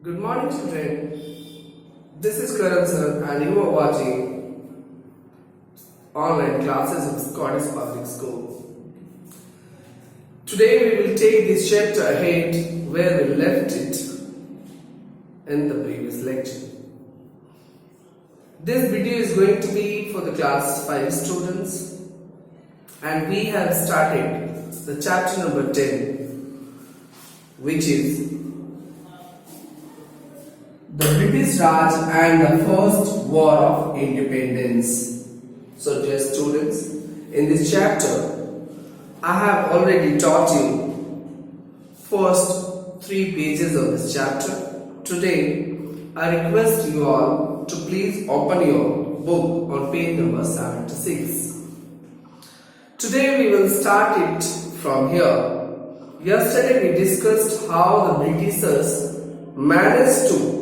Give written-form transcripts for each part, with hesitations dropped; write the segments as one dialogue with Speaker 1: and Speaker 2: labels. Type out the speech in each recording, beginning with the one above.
Speaker 1: Good morning, children. This is Karan sir, and you are watching online classes of Scottish Public School. Today we will take this chapter ahead where we left it in the previous lecture. This video is going to be for the class 5 students, and we have started the chapter number 10, which is the British Raj and the First War of Independence. So dear students, in this chapter I have already taught you first 3 pages of this chapter. Today I request you all to please open your book on page number 76. Today we will start it from here. Yesterday we discussed how the Britishers managed to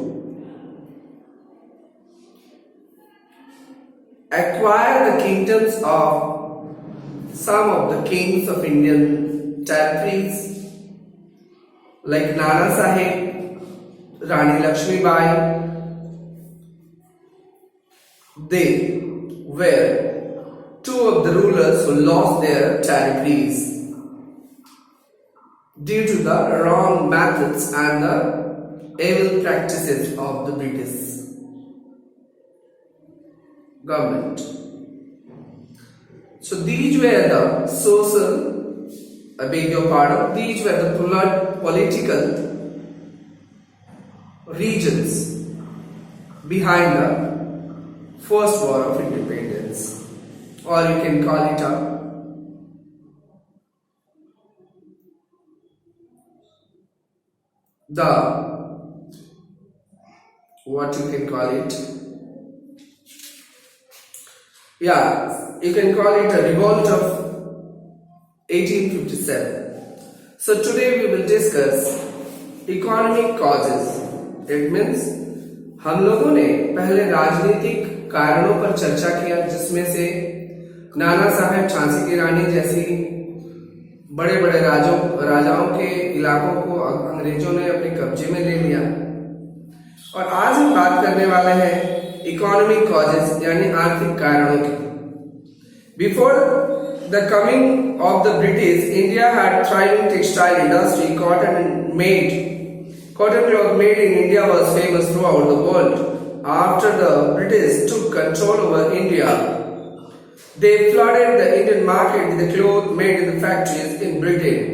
Speaker 1: acquire the kingdoms of some of the kings of Indian territories like Nana Sahib, Rani Lakshmi Bai. They were 2 of the rulers who lost their territories due to the wrong methods and the evil practices of the British government. So these were the social, these were the political regions behind the First War of Independence, or you can call it you can call it a revolt of 1857. So today we will discuss economic causes. It means हम लोगों ने पहले राजनीतिक कारणों पर चर्चा किया, जिसमें से नाना साहेब झांसी की रानी जैसी बड़े बड़े राजाओं के इलाकों को अंग्रेजों ने अपने कब्जे में ले लिया। और आज हम बात करने वाले हैं इकोनॉमिक कॉजेस यानी आर्थिक कारणों की। Before the coming of the British, India had thriving textile industry. Cotton cloth made in India was famous throughout the world. After the British took control over India, they flooded the Indian market with the cloth made in the factories in Britain.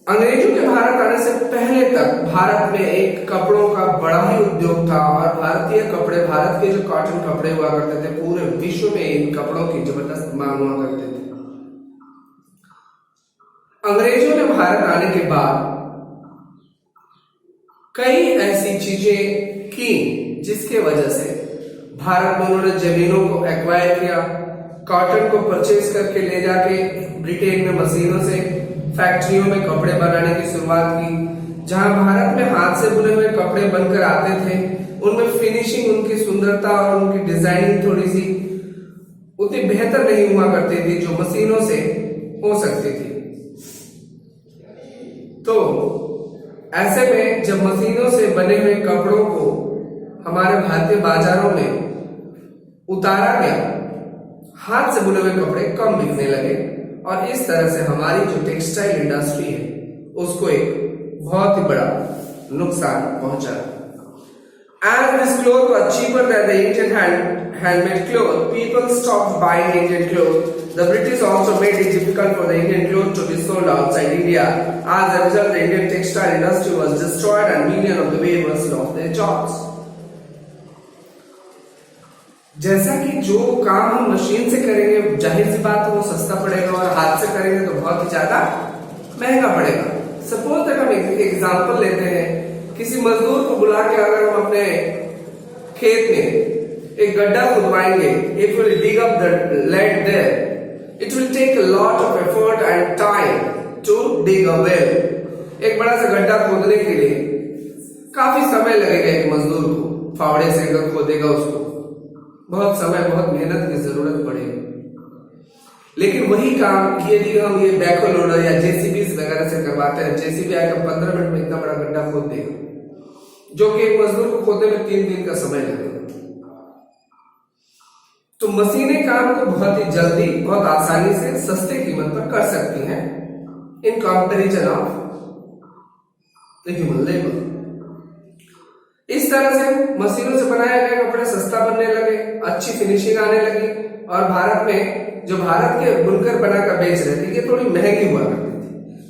Speaker 1: अंग्रेजों के भारत आने से पहले तक भारत में एक कपड़ों का बड़ा ही उद्योग था, और भारतीय कपड़े, भारत के जो कॉटन कपड़े हुआ करते थे, पूरे विश्व में इन कपड़ों की जबरदस्त मांग हुआ करते थे। अंग्रेजों ने भारत आने के बाद कई ऐसी चीजें की जिसके वजह से भारत में उन्होंने जमीनों को एक्वायर किया, कॉटन को परचेज करके ले जाके ब्रिटेन में मशीनों से फैक्ट्रियों में कपड़े बनाने की शुरुआत की। जहां भारत में हाथ से बुने हुए कपड़े बनकर आते थे, उनमें फिनिशिंग, उनकी सुंदरता और उनकी डिजाइनिंग थोड़ी सी उतनी बेहतर नहीं हुआ करती थी जो मशीनों से हो सकती थी। तो ऐसे में जब मशीनों से बने हुए कपड़ों को हमारे भारतीय बाजारों में उतारा गया, हाथ से बुने हुए कपड़े कम बिकने लगे, और इस तरह से हमारी जो टेक्सटाइल इंडस्ट्री है उसको एक बहुत ही बड़ा नुकसान पहुंचा। As this cloth was cheaper than the Indian handmade cloth, people stopped buying Indian clothes. The British also made it difficult for the Indian clothes to be sold outside India. As a result, the Indian textile industry was destroyed and millions of the weavers lost their jobs. जैसा कि जो काम हम machine से करेंगे, जाहिर सी बात है वो सस्ता पड़ेगा, और हाथ से करेंगे तो बहुत ही ज्यादा महंगा पड़ेगा। सपोज तक हम एग्जांपल लेते हैं, किसी मजदूर को बुला के अगर हम अपने खेत में एक गड्ढा खुदवाएंगे, it will dig up the land there, it will take a lot of effort and time to dig a well. एक बड़ा सा गड्ढा खोदने के लिए काफी समय लगेगा एक मजदूर को, फावड़े से अगर खोदेगा उसको बहुत समय, बहुत मेहनत की जरूरत पड़ेगी। लेकिन वही काम यदि हम ये बैकहो लोडर या जेसीबी वगैरह से करवाते हैं, जेसीबी आकर 15 मिनट में इतना बड़ा गड्ढा खोद देगा। जो कि एक मजदूर को खोदने में 3 दिन का समय लगेगा। तो मशीनें काम को बहुत ही जल्दी, बहुत आसानी से, सस्ते कीमत पर कर सकती हैं in comparison of the human labour. इस तरह से मशीनों से बनाए गए कपड़े सस्ता बनने लगे, अच्छी फिनिशिंग आने लगी, और भारत में जो भारत के बुनकर बनाकर बेच रहे थे ये थोड़ी महंगी हुआ करती थी।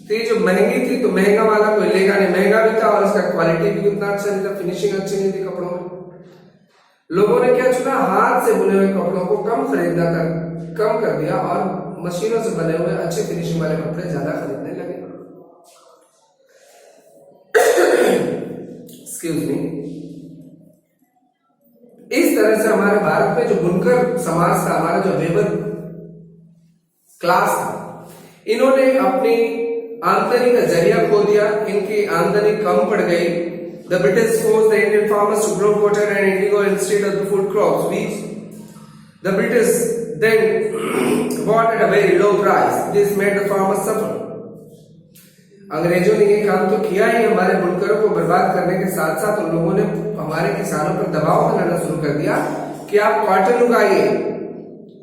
Speaker 1: तो ये जो महंगी थी तो महंगा वाला कोई लेगा नहीं, महंगा भी था और उसका क्वालिटी भी उतना अच्छा नहीं था, फिनिशिंग अच्छी नहीं थी कपड़ों में। लोगों ने क्या चुना, हाथ से बुने हुए कपड़ों को कम कर दिया और मशीनों से बने हुए अच्छे फिनिशिंग वाले कपड़े ज्यादा खरीदने लगे। Excuse me. इस तरह से हमारे भारत में जो बुनकर समाज था, हमारा जो वेबर क्लास था, इन्होंने अपनी आमदनी का जरिया खो दिया, इनकी आमदनी कम पड़ गई। The British forced the Indian farmers to grow cotton and indigo instead of the food crops, which the British then bought at a very low price. This made the farmers suffer. अंग्रेजों ने ये काम तो किया ही, हमारे बुनकरों को बर्बाद करने के साथ साथ उन लोगों ने हमारे किसानों पर दबाव बनाना शुरू कर दिया कि आप कॉटन उगाइए,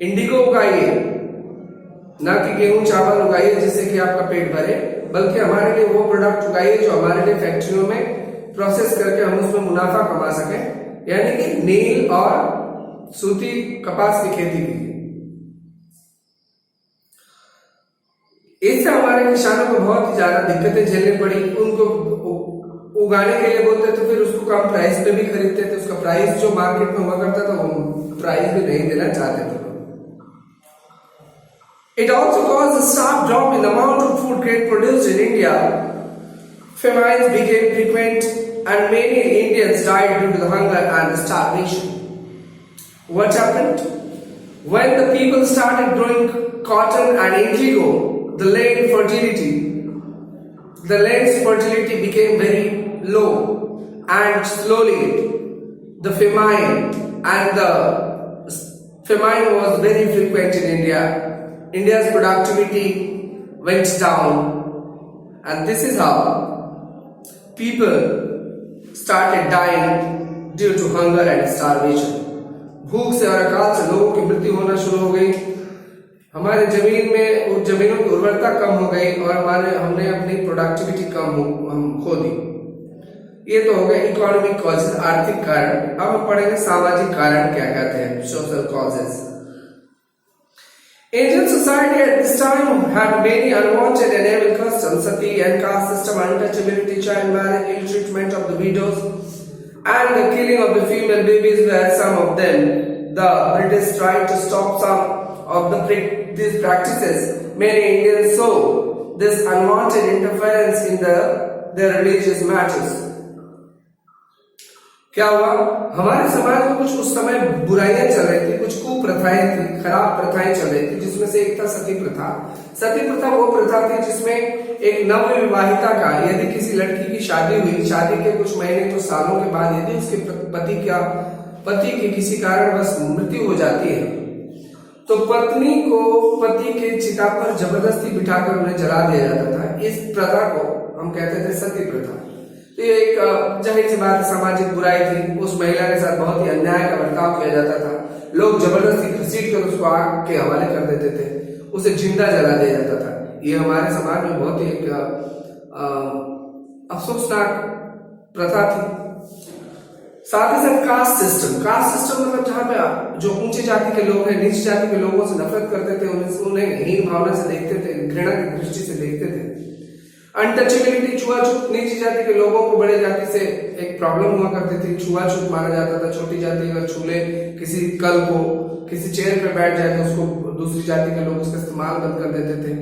Speaker 1: इंडिगो उगाइए, ना कि गेहूं चावल उगाइए जिससे कि आपका पेट भरे, बल्कि हमारे लिए वो प्रोडक्ट उगाइए जो हमारे लिए फैक्ट्रियों में प्रोसेस करके हम उसमें मुनाफा कमा सकें, यानी कि नील और सूती कपास की खेती की। इससे हमारे किसानों को बहुत ही ज्यादा दिक्कतें झेलनी पड़ी। उनको उगाने के लिए बोलते थे, फिर उसको कम प्राइस पे भी खरीदते थे, उसका प्राइस जो मार्केट में हुआ करता था वो प्राइस भी नहीं देना चाहते थे। It also caused a sharp drop in the amount of food grain produced in India. Famines became frequent and many Indians died due to the hunger and the starvation. What happened? When the people started growing cotton and indigo, the land's fertility became very low, and slowly the famine was very frequent in India. India's productivity went down, and this is how people started dying due to hunger and starvation. भूख से और अकाल से लोगों की मृत्यु होना शुरू हो गई। हमारे जमीनों की उर्वरता कम हो गई और हमने अपनी प्रोडक्टिविटी खो दी। ये तो हो गए इकोनॉमिक कॉजेज, आर्थिक कारण। अब हम पढ़ेंगे सामाजिक कारण क्या कहते हैं, social causes. Indian society at this time had many unwanted and evil customs: sati and caste system, untouchability, child marriage, ill treatment of the widows, and the killing of the female babies were some of them. The British tried to stop some of these practices. Many Indians saw this unwanted interference in their religious matters. क्या हुआ, हमारे समाज में कुछ उस समय बुराइयां चल रही थी, कुछ कुप्रथाएं थी, खराब प्रथाएं चल रही थी, जिसमें से एक था सती प्रथा। सती प्रथा वो प्रथा थी जिसमें एक नवविवाहिता का यदि किसी लड़की की शादी हुई, शादी के कुछ महीने तो सालों के बाद यदि उसके पति की किसी कारणवश मृत्यु हो जाती है, तो पत्नी को पति के चिता पर जबरदस्ती बिठाकर उन्हें जला दिया जाता था। इस प्रथा को हम कहते थे सती प्रथा। तो ये एक जाहिर सी बात सामाजिक बुराई थी। उस महिला के साथ बहुत ही अन्याय का बर्ताव किया जाता था। लोग जबरदस्ती घसीट कर उसको आग के हवाले कर देते थे, उसे जिंदा जला दिया जाता था। ये हमारे समाज में बहुत ही एक अफसोसनाक प्रथा थी। साथ ही साथ कास्ट सिस्टम मतलब जहां पे जो ऊंची जाति के लोग हैं नीची जाति के लोगों से नफरत करते थे, उन्हें हीन भावना से देखते थे, घृणा की दृष्टि से देखते थे। अनटचेबिलिटी, छुआछूत, नीची जाति के लोगों को बड़े जाति से एक प्रॉब्लम हुआ करती थी, छुआछूत माना जाता था। छोटी जाति अगर छू ले किसी कल को, किसी चेयर पे बैठ जाए तो उसको दूसरी जाति के लोग उसका इस्तेमाल बंद कर देते थे।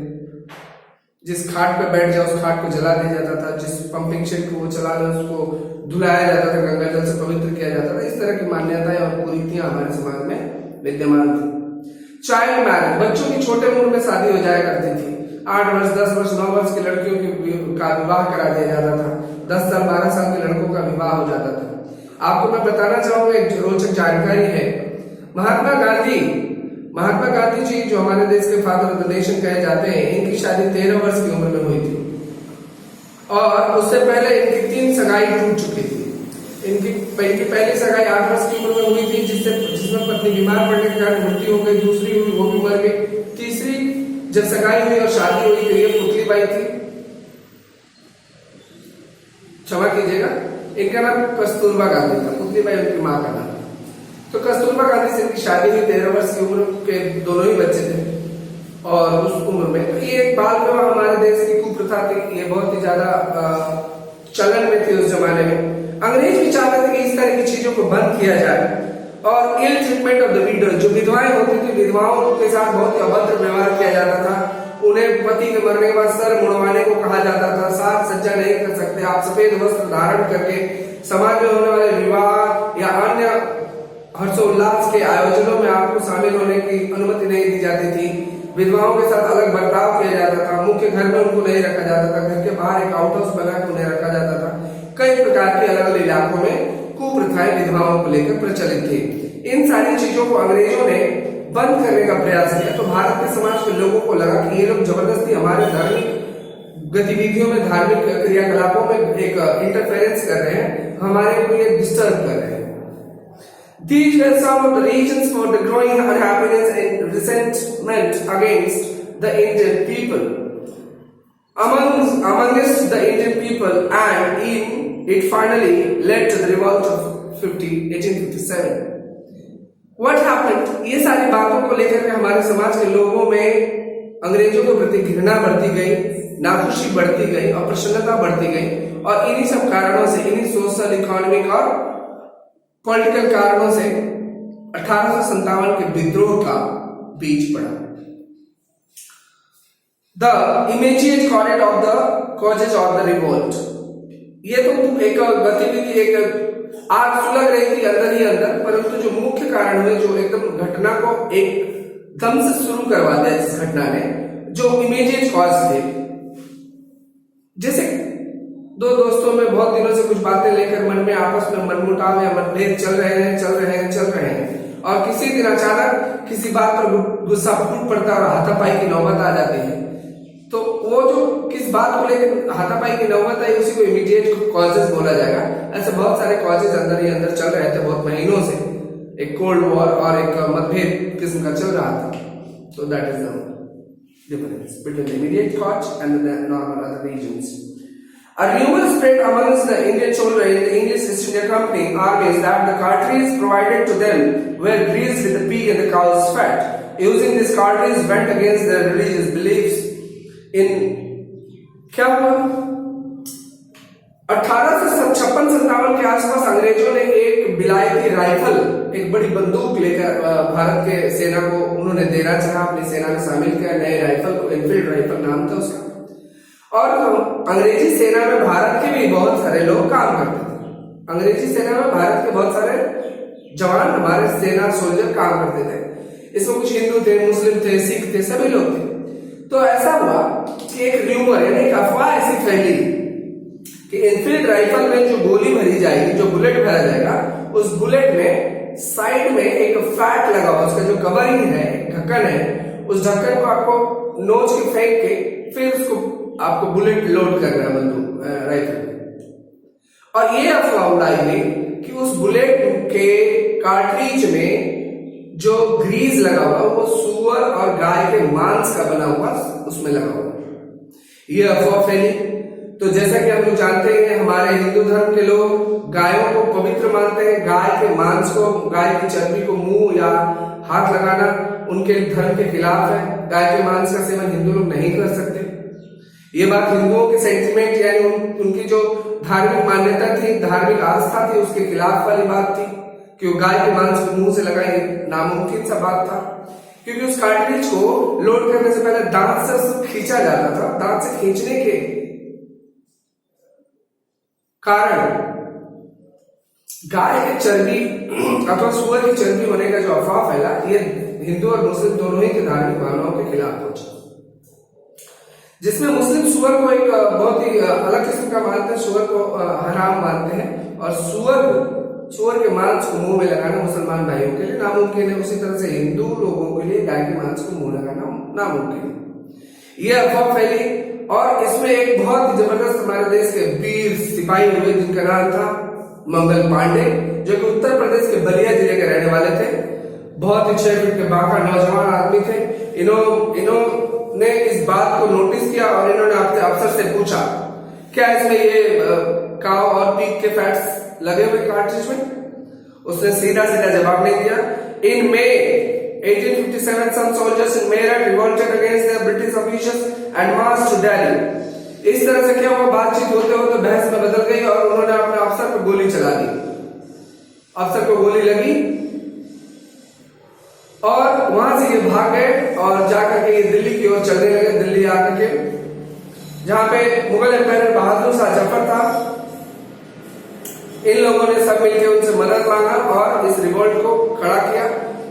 Speaker 1: जिस खाट पे बैठ जाए उस खाट को जला दिया जाता था, जिस पंपिंग सेट को वो चला ले उसको धुलाया जाता था, गंगा जल से पवित्र किया जाता था। इस तरह की मान्यताएं और कुरीतियां हमारे समाज में विद्यमान थी। चाइल्ड मैरिज, बच्चों की छोटे उम्र में शादी हो जाया करती थी। 8 वर्ष, 10 वर्ष, 9 वर्ष की लड़कियों का विवाह करा दिया जाता था। 10 साल, 12 साल के लड़कों का विवाह हो जाता था। आपको मैं बताना चाहूंगा, एक रोचक जानकारी है। महात्मा गांधी जी जो हमारे देश के फादर ऑफ द नेशन कहे जाते हैं, इनकी शादी 13 वर्ष की उम्र में हुई थी और उससे पहले इनकी 3 सगाई टूट चुकी थी। इनकी पहली सगाई 8 वर्ष की उम्र में हुई थी, जिसमें पत्नी बीमार पड़ने के कारण मृत्यु हो गई। दूसरी हुई, वो भी मर गई। तीसरी जब सगाई हुई और शादी हुई तो ये पुतलीबाई थी, क्षमा कीजिएगा, इनका नाम कस्तूरबा गांधी था, पुतलीबाई उनकी मां का नाम। तो कस्तूरबा गांधी से इनकी शादी हुई, 13 वर्ष की उम्र के दोनों ही बच्चे थे। और उस उम्र में ये बाल विवाह हमारे देश की कुप्रथा थी, ये बहुत ही ज्यादा चलन में थी उस जमाने में। अंग्रेज भी चाहते थे कि इस तरह की चीजों को बंद किया जाए। और ill treatment of the widow, जो विधवाएं होती थी, विधवाओं के साथ बहुत ही अभद्र व्यवहार किया जाता था। उन्हें पति के मरने के बाद सर मुड़वाने को कहा जाता था, साज सज्जा नहीं कर सकते आप, सफेद वस्त्र धारण करके समाज में होने वाले विवाह या अन्य हर्षोल्लास के आयोजनों में आपको शामिल होने की अनुमति नहीं दी जाती थी। विधवाओं के साथ अलग बर्ताव किया जाता था, मुख्य घर में उनको नहीं रखा जाता था, घर के बाहर एक आउट हाउस बना के उन्हें रखा जाता था। कई प्रकार के अलग अलग इलाकों में कुप्रथाएं विधवाओं को लेकर प्रचलित थी। इन सारी चीजों को अंग्रेजों ने बंद करने का प्रयास किया। तो भारत के समाज के लोगों को लगा कि ये लोग जबरदस्ती हमारे धार्मिक गतिविधियों में, धार्मिक क्रियाकलापों में एक इंटरफेरेंस कर रहे हैं, हमारे को ये डिस्टर्ब कर रहे हैं। These were some of the reasons for the growing unhappiness and resentment against the Indian people amongst the Indian people, and it finally led to the revolt of 1857. What happened? ये सारी बातों को लेकर के हमारे समाज के लोगों में अंग्रेजों के प्रति घृणा बढ़ती गई, नाखुशी बढ़ती गई और प्रसन्नता बढ़ती गई। और इन्हीं सब कारणों से, इन्हीं सोशल, इकोनॉमिक और पॉलिटिकल कारणों से 1857 के विद्रोह का बीज पड़ा। The immediate causes of the revolt, ये तो एक गतिविधि, एक आग सुलग रही थी अंदर ही अंदर, परंतु जो मुख्य कारण हुए, जो एकदम घटना को एकदम से शुरू करवा दिया इस घटना ने, जो इमीडिएट कॉज थे, जैसे दो दोस्तों में बहुत दिनों से कुछ बातें लेकर मन में आपस में मनमुटाव या मतभेद चल रहे हैं और किसी दिन अचानक किसी बात पर गुस्सा फूट पड़ता है और हाथापाई की नौबत आ जाती है। तो वो जो किस बात को लेकर हाथापाई की नौबत आई, उसी को इमीडिएट कॉजेज बोला जाएगा। ऐसे बहुत सारे कॉजेज अंदर ही अंदर चल रहे थे बहुत महीनों से, एक कोल्ड वॉर और एक मतभेद किस्म का चल रहा था। So that is the difference between the immediate cause and the normal other regions. A rumor spread amongst the Indian children in the English East India Company armies that the cartridges provided to them were greased with the pig and the cow's fat. Using these cartridges went against their religious beliefs. In क्या हुआ? 1856-57 के आसपास अंग्रेजों ने एक बिलायती rifle, एक बड़ी बंदूक लेकर भारत के सेना को उन्होंने देना चाहा, अपनी सेना में शामिल किया। नए राइफल को एनफील्ड राइफल नाम था उसका। और अंग्रेजी सेना में भारत के भी बहुत सारे लोग काम करते थे। अंग्रेजी सेना में भारत के बहुत सारे जवान, हमारे सेना सोल्जर काम करते थे। इसमें कुछ हिंदू थे, मुस्लिम थे, सिख थे, सभी लोग थे। तो ऐसा हुआ कि एक र्यूमर यानी एक अफवाह ऐसी फैली कि एनफील्ड राइफल में जो गोली भरी जाएगी, जो बुलेट भरा जाएगा, उस बुलेट में साइड में एक फैट लगा हुआ, उसका जो कवरिंग है, ढक्कन है, उस ढक्कन को आपको नोच के फेंक के फिर उसको आपको बुलेट लोड करना है बंदूक राइफल में। और ये अफवाह उड़ाई गई कि उस बुलेट के कार्ट्रिज में जो ग्रीस लगा हुआ वो सुअर और गाय के मांस का बना हुआ उसमें लगा हुआ, ये अफवाह फैली। तो जैसा कि हम लोग जानते हैं, हमारे हिंदू धर्म के लोग गायों को पवित्र मानते हैं। गाय के मांस को, गाय की चर्बी को मुंह या हाथ लगाना उनके धर्म के खिलाफ है। गाय के मांस का सेवन हिंदू लोग नहीं कर सकते। ये बात हिंदुओं के सेंटिमेंट यानी उनकी जो धार्मिक मान्यता थी, धार्मिक आस्था थी, उसके खिलाफ वाली बात थी कि वो गाय के मांस को मुंह से लगाएंगे, नामुमकिन सा बात था। क्योंकि उस कार्ट्रिज को लोड करने से पहले दांत से उसको खींचा जाता था। दांत से खींचने के कारण गाय की चर्बी अथवा सुअर की चर्बी होने का जो अफवाह फैला, ये हिंदू और मुस्लिम दोनों ही के धार्मिक भावनाओं के खिलाफ पहुंचा, जिसमें मुस्लिम सुअर को एक बहुत ही अलग किस्म का मानते हैं, सुअर को हराम मानते हैं। और सुअर के मांस को मुंह में लगाना मुसलमान भाइयों के लिए नामुमकिन है। उसी तरह से हिंदू लोगों के लिए गाय के मांस को मुंह लगाना नामुमकिन है। यह अफवाह फैली और इसमें एक बहुत ही जबरदस्त हमारे देश के वीर सिपाही हुए जिनका नाम था मंगल पांडे, जो कि उत्तर प्रदेश के बलिया जिले के रहने वाले थे। बहुत ही 6 फीट के बाका नौजवान आदमी थे। इन्होंने इस बात को नोटिस किया और इन्होंने अपने अफसर से पूछा क्या इसमें ये काव और पीक के फैट्स लगे हुए कार्ट्रिज में। उसने सीधा सीधा जवाब नहीं दिया। इन May 1857 some soldiers in Meerut revolted against the British officials and marched to Delhi। इस तरह से क्या हुआ, बातचीत होते होते बहस में बदल गई और उन्होंने अपने अफसर पर गोली चला दी। अफसर को गोली लगी और वहां से ये भाग गए और जाकर के ये दिल्ली की ओर चलने लगे। दिल्ली आकर के जहां पे मुगल एम्पायर बहादुर शाह जफर था, इन लोगों ने सब मिलकर उनसे मदद मांगा और इस रिवोल्ट को खड़ा किया।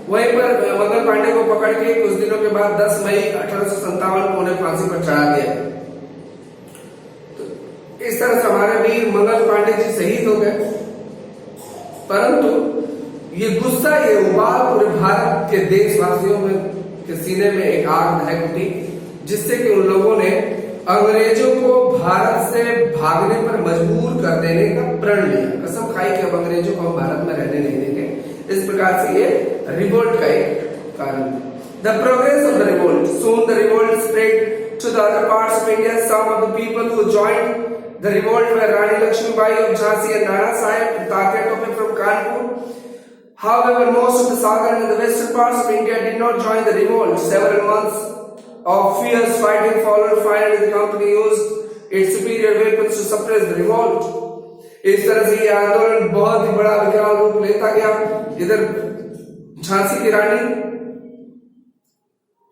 Speaker 1: वहीं पर मंगल पांडे को पकड़ के कुछ दिनों के बाद 10 मई 1857 को उन्हें फांसी पर चढ़ा दिया। तो इस तरह से हमारे वीर मंगल पांडे जी शहीद हो गए। परंतु ये गुस्सा, ये उबाल पूरे भारत के देशवासियों में के सीने में एक आग दहक उठी, जिससे कि उन लोगों ने अंग्रेजों को भारत से भागने पर मजबूर कर देने का प्रण लिया। कसम खाई कि अब अंग्रेजों को हम भारत में रहने नहीं देंगे। इस प्रकार से ये रिवोल्ट का एक कारण। The progress of the revolt, soon the revolt spread to the other parts of India. Some of the people who joined the revolt were Rani Laxmibai of Jhansi and Nana Sahib Tatya Tope from Kanpur. However, most of the southern and the western parts of India did not join the revolt. Several months of fierce fighting followed. Finally, the company used its superior weapons to suppress the revolt. इस तरह से ये आंदोलन बहुत ही बड़ा विकराल रूप लेता गया। इधर झांसी की रानी,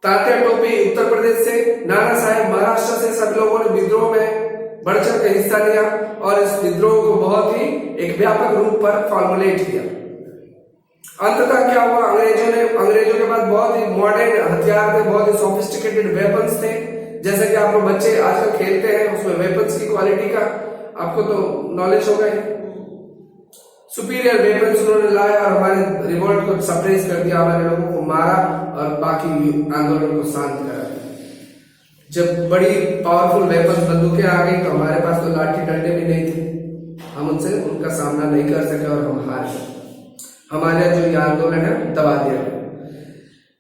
Speaker 1: तात्या टोपे उत्तर प्रदेश से, नाना साहेब महाराष्ट्र से, सब लोगों ने विद्रोह में बढ़ चढ़ कर हिस्सा लिया और इस विद्रोह को बहुत ही एक व्यापक रूप पर फॉर्मुलेट किया। अंततः क्या हुआ, अंग्रेजों के पास बहुत ही मॉडर्न हथियार थे, बहुत ही सोफिस्टिकेटेड वेपन्स थे। जैसे कि आप लोग बच्चे आजकल खेलते हैं, उसमें वेपन्स की क्वालिटी का आपको तो नॉलेज होगा ही। सुपीरियर वेपन्स उन्होंने लाया और हमारे रिवोल्ट को सप्रेस कर दिया, हमारे लोगों को मारा और बाकी आंदोलन को शांत करा दिया। जब बड़ी पावरफुल वेपन्स बंदूकें आ गई तो हमारे पास तो लाठी डंडे भी नहीं थे, हम उनका सामना नहीं कर सके और हम हार गए। हमारे जो ये आंदोलन है दबा दिया।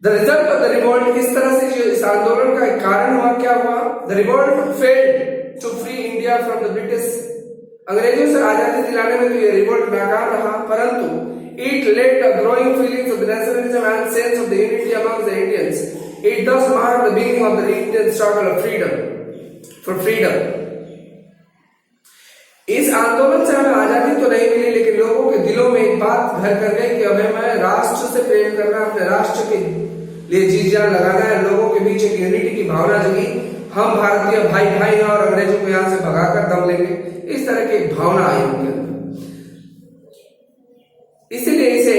Speaker 1: The result of the revolt, इस तरह से जो इस आंदोलन का एक कारण हुआ, क्या हुआ, the revolt failed to free India from the British. अंग्रेजों से आजादी दिलाने में तो ये रिवोल्ट नाकाम रहा, परंतु it led a growing feelings of the nationalism and sense of the unity among the Indians. It does mark the beginning of the Indian struggle of for freedom. इस आंदोलन से हमें आजादी तो नहीं मिली, लेकिन लोगों के दिलों में एक बात घर कर गई कि हमें राष्ट्र से प्रेम करना, अपने राष्ट्र के लिए जी जान लगाना है। लोगों के बीच एक यूनिटी की भावना जगी, हम भारतीय भाई भाई हैं और अंग्रेजों को यहां से भगाकर दम लेंगे, इस तरह की भावना आई उनके अंदर। इसीलिए इसे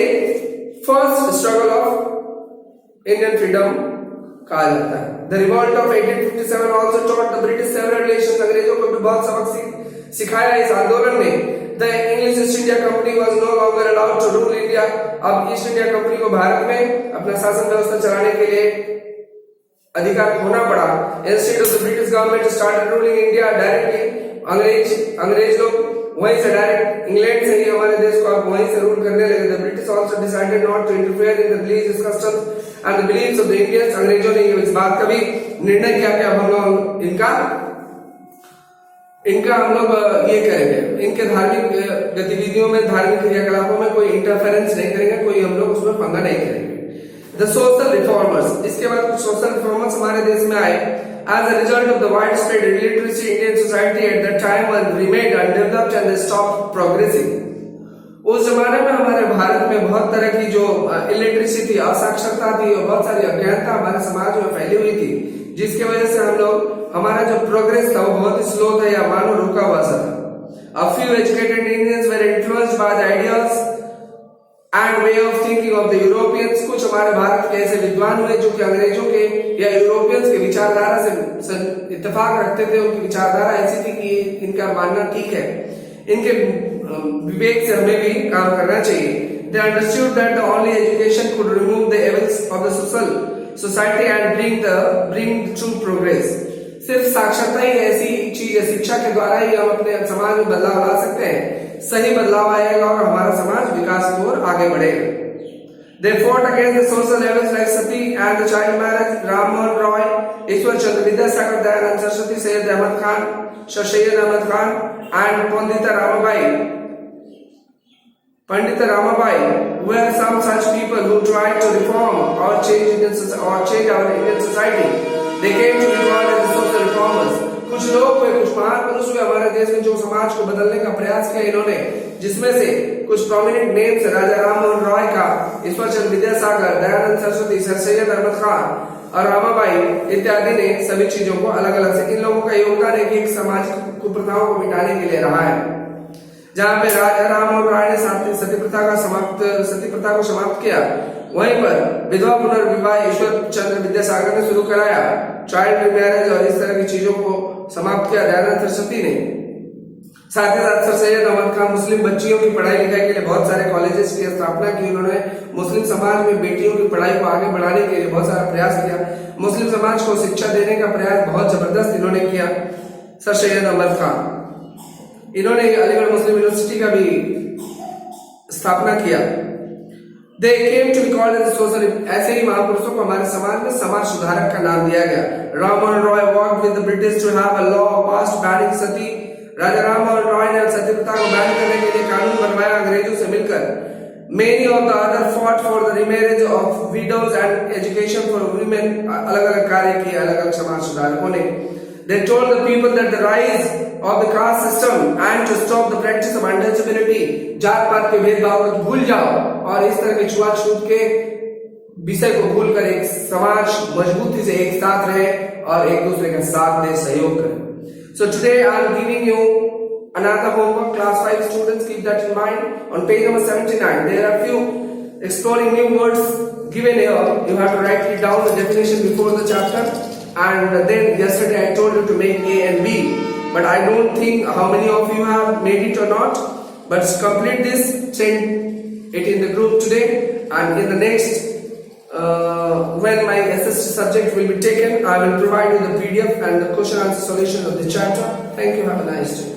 Speaker 1: first struggle of Indian freedom कहा जाता है। The revolt of 1857 also taught the British several relations. अंग्रेजों को भी बहुत सबक सिखाया इस आंदोलन ने। The English East India Company was no longer allowed to rule India. अब ईस्ट इंडिया कंपनी को भारत में अपना शासन व्यवस्था चलाने के लिए अधिकार खोना पड़ा। Instead of the British government started ruling India directly. अंग्रेज लोग वहीं से डायरेक्ट इंग्लैंड से ही हमारे देश को अब वहीं से रूल करने लगे। The British also decided not to interfere in the believes, customs and the believes of the Indians. अंग्रेजों ने इस बात का भी निर्णय किया कि अब हम लोग इनका हम लोग ये करेंगे, इनके धार्मिक गतिविधियों में, धार्मिक क्रियाकलापों में कोई इंटरफेरेंस नहीं करेंगे, कोई हम लोग उसमें पंगा नहीं करेंगे। द सोशल रिफॉर्मर्स, इसके बाद कुछ सोशल रिफॉर्मर्स हमारे देश में आए। As a result of the wide spread illiteracy, Indian society at that time remained undeveloped and stopped progressing. उस जमाने में हमारे भारत में बहुत तरह की जो इलिटरेसी थी, असाक्षरता थी और बहुत सारी अज्ञानता हमारे समाज में फैली हुई थी, जिसकी वजह से हम लोग, हमारा जो प्रोग्रेस था वो बहुत ही स्लो था या मानो रुका हुआ सा था। A few educated Indians were influenced by the ideas and way of thinking of the Europeans। कुछ हमारे भारत के ऐसे विद्वान हुए जो कि अंग्रेजों के या यूरोपियंस के विचारधारा से इत्तेफाक रखते थे। उनकी विचारधारा ऐसी थी कि इनका मानना ठीक है, इनके विवेक से हमें भी काम करना चाहिए। They understood that the only education could remove the evils of the society and bring true progress। सिर्फ साक्षरता ही ऐसी चीज है, शिक्षा के द्वारा ही हम अपने समाज में बदलाव ला सकते हैं सही बदलाव आएगा और हमारा समाज विकास की ओर आगे बढ़ेगा। They fought against the social evils like sati and the child marriage. Ram Mohan Roy, Ishwar Chandra Vidyasagar, Dayanand Saraswati, Syed Ahmad Khan, Sir Syed Ahmad Khan, and Pandita Ramabai were some such people who tried to reform or change our Indian society. They came to be called as the social reformers. कुछ लोग हुए, कुछ महान पुरुष हुए हमारे देश में जो समाज को बदलने का प्रयास किया इन्होंने, जिसमें से कुछ प्रोमिनेंट नेम्स राजा राम मोहन रॉय का, ईश्वर चंद्र विद्यासागर, दयानंद सरस्वती, सर सैयद अहमद खान और रामाबाई इत्यादि ने सभी चीजों को अलग अलग से, इन लोगों का योगदान है कि एक सामाजिक कुप्रथाओं को मिटाने के लिए रहा है। जहाँ पे राजा राम मोहन रॉय ने सती प्रथा को समाप्त किया, वहीं पर विधवा पुनर्विवाह ईश्वर चंद्र विद्यासागर ने शुरू कराया, चाइल्ड मैरिज और इस तरह की चीजों को समाप्त किया दयानंद सरस्वती ने। साथ ही साथ सर सैयद अहमद खान मुस्लिम बच्चियों की पढ़ाई लिखाई के लिए बहुत सारे कॉलेजेस की स्थापना की। उन्होंने मुस्लिम समाज में बेटियों की पढ़ाई को आगे बढ़ाने के लिए बहुत सारा प्रयास किया। मुस्लिम समाज को शिक्षा देने का प्रयास बहुत जबरदस्त इन्होंने किया। सर सैयद अहमद खान इन्होंने अलीगढ़ मुस्लिम यूनिवर्सिटी का भी स्थापना किया। They came to be called as social, ऐसे ही महापुरुषों को हमारे समाज में समाज सुधारक का नाम दिया गया। Ram Mohan Roy worked with the British to have a law passed banning sati. राजा राम मोहन रॉय ने सती प्रथा को बैन करने के लिए कानून बनवाया अंग्रेजों से मिलकर। Many of the other fought for the remarriage of widows and education for women. अलग अलग कार्य किए अलग अलग समाज सुधारकों ने। They told the people that the rise of the caste system and to stop the practice of untouchability, जात पात के भेदभाव को भूल जाओ और इस तरह के छुआछूत के विषय को भूलकर एक समाज मजबूती से एक साथ रहे और एक दूसरे का साथ दे, सहयोग करे। So today I am giving you another homework, class 5 students, keep that in mind. On page number 79, there are few exploring new words given here. You have to write it down, the definition before the chapter. And then yesterday I told you to make A and B, but I don't think how many of you have made it or not. But complete this, send it in the group today, and in the next when my SST subject will be taken, I will provide you the PDF and the question answer solution of the chapter. Thank you. Have a nice day.